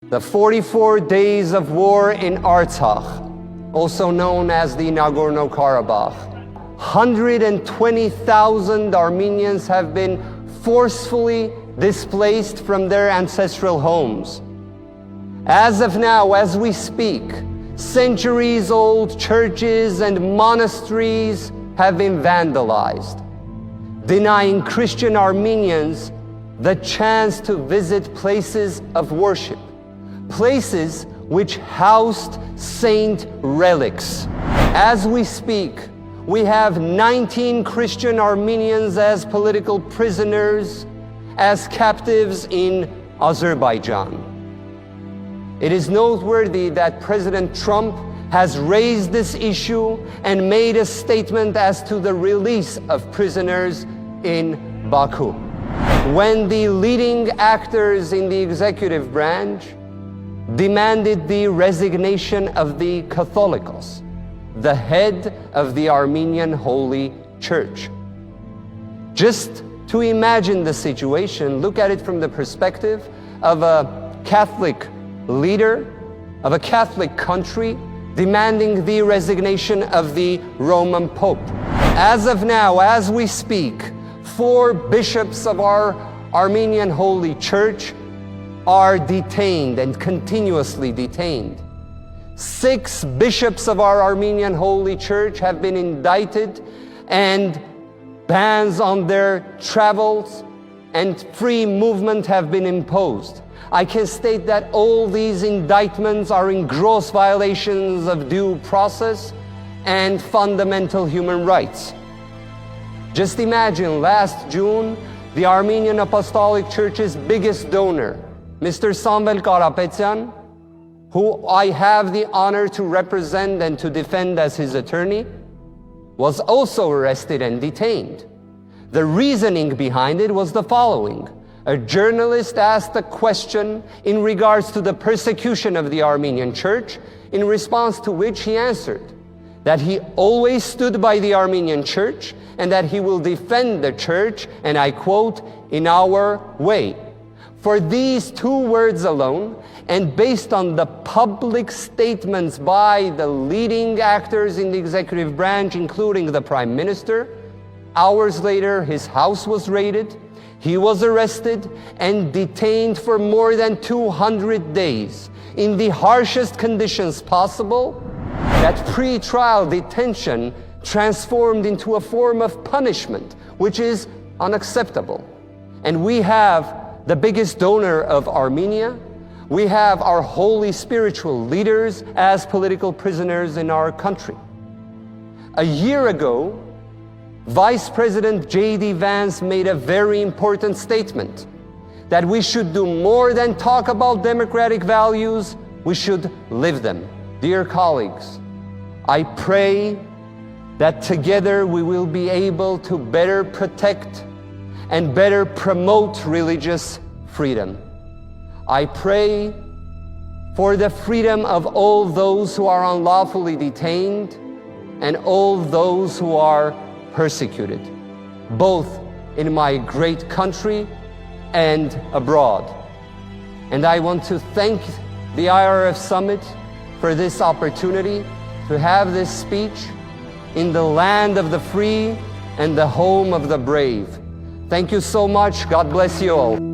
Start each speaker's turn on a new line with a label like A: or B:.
A: The 44 days of war in Artsakh, also known as the Nagorno Karabakh. 120,000 Armenians have been forcefully displaced from their ancestral homes. As of now, as we speak, centuries-old churches and monasteries have been vandalized, denying Christian Armenians the chance to visit places of worship, places which housed saint relics. As we speak, we have 19 Christian Armenians as political prisoners, as captives in Azerbaijan. It is noteworthy that President Trump has raised this issue and made a statement as to the release of prisoners in Baku. When the leading actors in the executive branch demanded the resignation of the Catholicos, the head of the Armenian Holy Church. Just to imagine the situation, look at it from the perspective of a Catholic leader, of a Catholic country, demanding the resignation of the Roman Pope. As of now, as we speak, 4 bishops of our Armenian Holy Church are detained and continuously detained. 6 bishops of our Armenian Holy Church have been indicted, and bans on their travels and free movement have been imposed. I can state that all these indictments are in gross violations of due process and fundamental human rights. Just imagine, last June, the Armenian Apostolic Church's biggest donor, Mr. Samvel Karapetyan, who I have the honor to represent and to defend as his attorney, was also arrested and detained. The reasoning behind it was the following. A journalist asked a question in regards to the persecution of the Armenian Church, in response to which he answered that he always stood by the Armenian Church and that he will defend the Church, and I quote, "in our way." For these 2 words alone, and based on the public statements by the leading actors in the executive branch, including the Prime Minister, hours later his house was raided, he was arrested and detained for more than 200 days in the harshest conditions possible. That pre-trial detention transformed into a form of punishment, which is unacceptable. And we have the biggest donor of Armenia. We have our holy spiritual leaders as political prisoners in our country. A year ago, Vice President J.D. Vance made a very important statement that we should do more than talk about democratic values, we should live them. Dear colleagues, I pray that together we will be able to better protect and better promote religious freedom. I pray for the freedom of all those who are unlawfully detained and all those who are persecuted, both in my great country and abroad. And I want to thank the IRF Summit for this opportunity to have this speech in the land of the free and the home of the brave. Thank you so much. God bless you all.